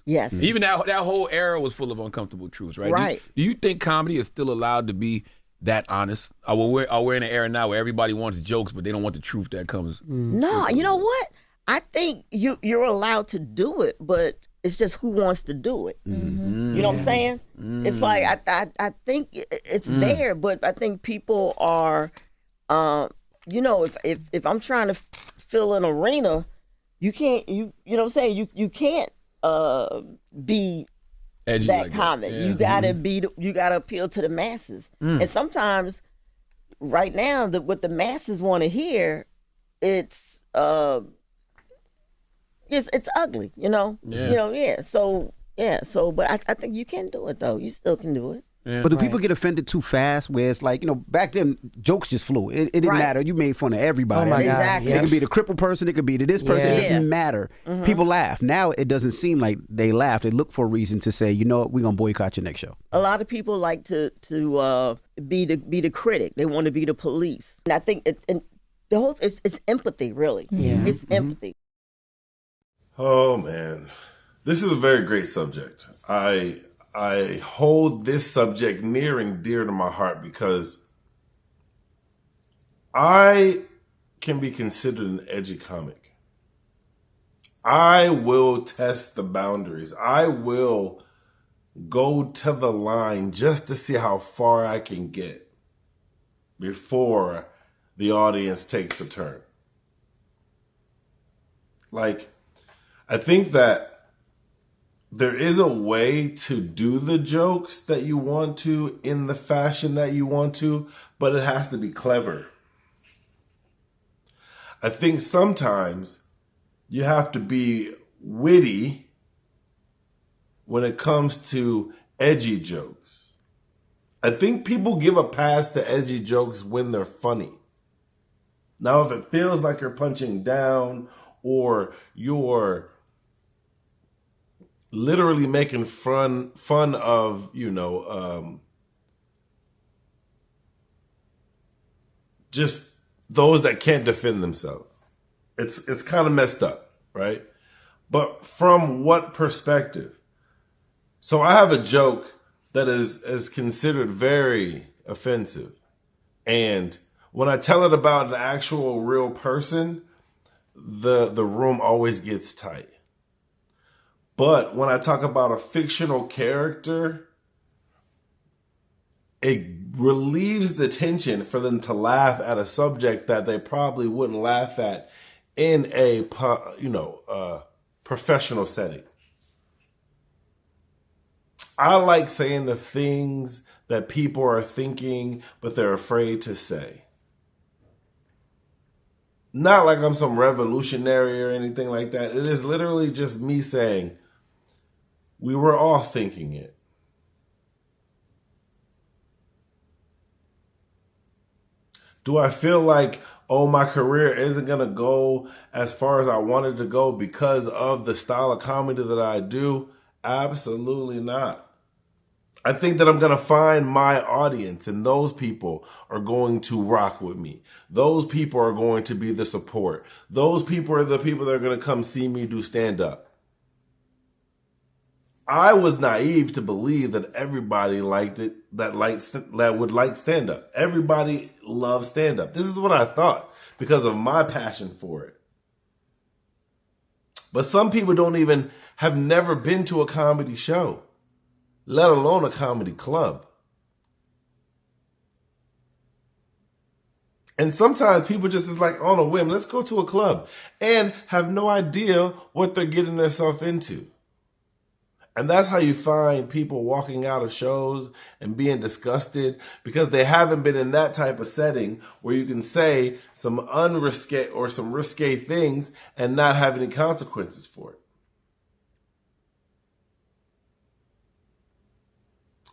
Yes. Even that whole era was full of uncomfortable truths, right? Right. Do you think comedy is still allowed to be that honest? Or we're in an era now where everybody wants jokes, but they don't want the truth that comes. No, you know what? I think you're allowed to do it, but it's just who wants to do it. You know what I'm saying? It's like I think it's there, but I think people are, if I'm trying to fill an arena, you can't. You know what I'm saying? You can't be Edgy that like comic. Yeah. You gotta you gotta appeal to the masses, and sometimes right now what the masses want to hear, it's ugly, but I think you can do it though. You still can do it. But do people get offended too fast? Where it's like, back then jokes just flew. It didn't matter. You made fun of everybody. Oh my God. Exactly. It could be the crippled person. It could be to this person. Yeah. It didn't matter. People laugh. Now it doesn't seem like they laugh. They look for a reason to say, you know what, we're gonna boycott your next show. A lot of people like to be the critic. They want to be the police, and I think the whole it's empathy, really. Yeah. It's empathy. Oh man, this is a very great subject. I hold this subject near and dear to my heart because I can be considered an edgy comic. I will test the boundaries. I will go to the line just to see how far I can get before the audience takes a turn. Like, I think that there is a way to do the jokes that you want to in the fashion that you want to, but it has to be clever. I think sometimes you have to be witty when it comes to edgy jokes. I think people give a pass to edgy jokes when they're funny. Now, if it feels like you're punching down or you're literally making fun of, just those that can't defend themselves. It's kind of messed up, right? But from what perspective? So I have a joke that is considered very offensive. And when I tell it about an actual real person, the room always gets tight. But when I talk about a fictional character, it relieves the tension for them to laugh at a subject that they probably wouldn't laugh at in a professional setting. I like saying the things that people are thinking, but they're afraid to say. Not like I'm some revolutionary or anything like that. It is literally just me saying, we were all thinking it. Do I feel like, my career isn't going to go as far as I wanted to go because of the style of comedy that I do? Absolutely not. I think that I'm going to find my audience, and those people are going to rock with me. Those people are going to be the support. Those people are the people that are going to come see me do stand-up. I was naive to believe that everybody liked it, that would like stand-up. Everybody loves stand-up. This is what I thought because of my passion for it. But some people have never been to a comedy show, let alone a comedy club. And sometimes people just is like on a whim, let's go to a club, and have no idea what they're getting themselves into. And that's how you find people walking out of shows and being disgusted because they haven't been in that type of setting where you can say some unrisque or some risque things and not have any consequences for it.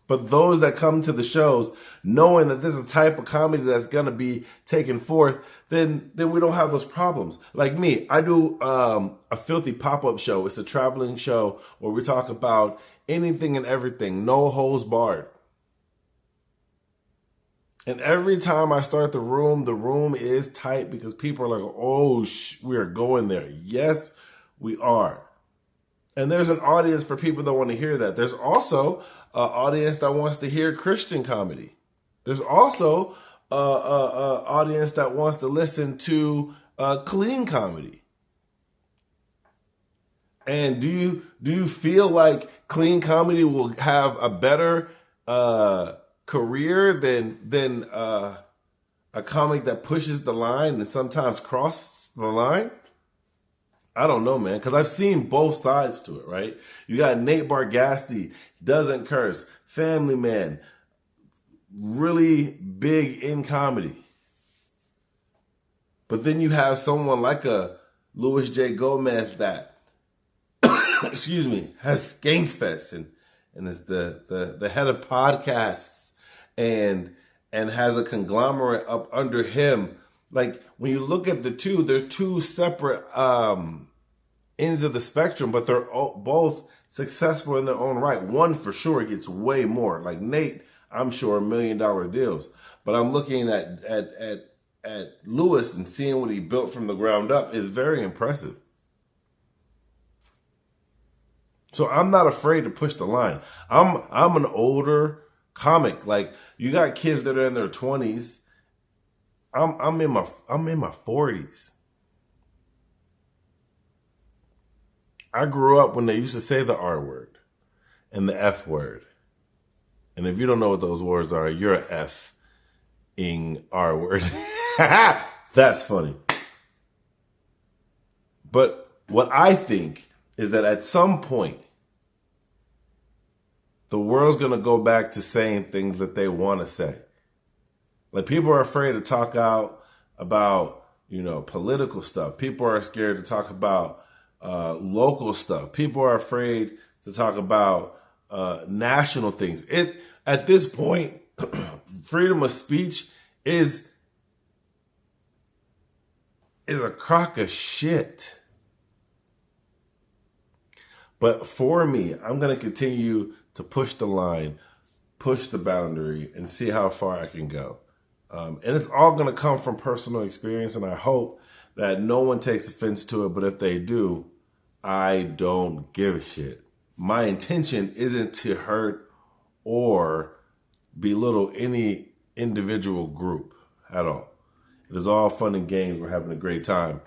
But those that come to the shows knowing that this is a type of comedy that's going to be taken forth, then we don't have those problems. Like me, I do a filthy pop-up show. It's a traveling show where we talk about anything and everything, no holds barred. And every time I start the room is tight because people are like, we are going there. Yes, we are. And there's an audience for people that want to hear that. There's also an audience that wants to hear Christian comedy. There's also an audience that wants to listen to clean comedy. And do you feel like clean comedy will have a better career than a comic that pushes the line and sometimes crosses the line? I don't know, man, because I've seen both sides to it, right? You got Nate Bargatze, doesn't curse, family man, really big in comedy. But then you have someone like a Louis J. Gomez that, excuse me, has Skankfest and is the head of podcasts and has a conglomerate up under him. Like, when you look at the two, they're two separate ends of the spectrum, but they're both successful in their own right. One for sure gets way more. Like Nate, I'm sure $1 million deals. But I'm looking at Lewis and seeing what he built from the ground up is very impressive. So I'm not afraid to push the line. I'm an older comic. Like, you got kids that are in their 20s. I'm in my 40s. I grew up when they used to say the R word and the F word. And if you don't know what those words are, you're an F-ing R word. That's funny. But what I think is that at some point, the world's going to go back to saying things that they want to say. Like, people are afraid to talk out about, political stuff. People are scared to talk about local stuff. People are afraid to talk about national things. At this point, freedom of speech is a crock of shit. But for me, I'm going to continue to push the line, push the boundary, and see how far I can go. And it's all going to come from personal experience, and I hope that no one takes offense to it. But if they do, I don't give a shit. My intention isn't to hurt or belittle any individual group at all. It is all fun and games. We're having a great time.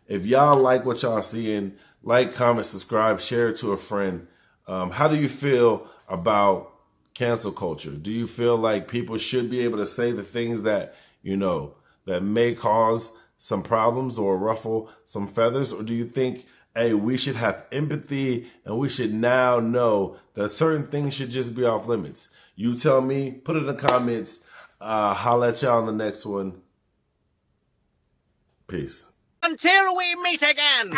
If y'all like what y'all seeing, like, comment, subscribe, share it to a friend. How do you feel about cancel culture? Do you feel like people should be able to say the things that, that may cause some problems or ruffle some feathers? Or do you think, hey, we should have empathy and we should now know that certain things should just be off limits? You tell me, put it in the comments. Holla at y'all on the next one. Peace. Until we meet again.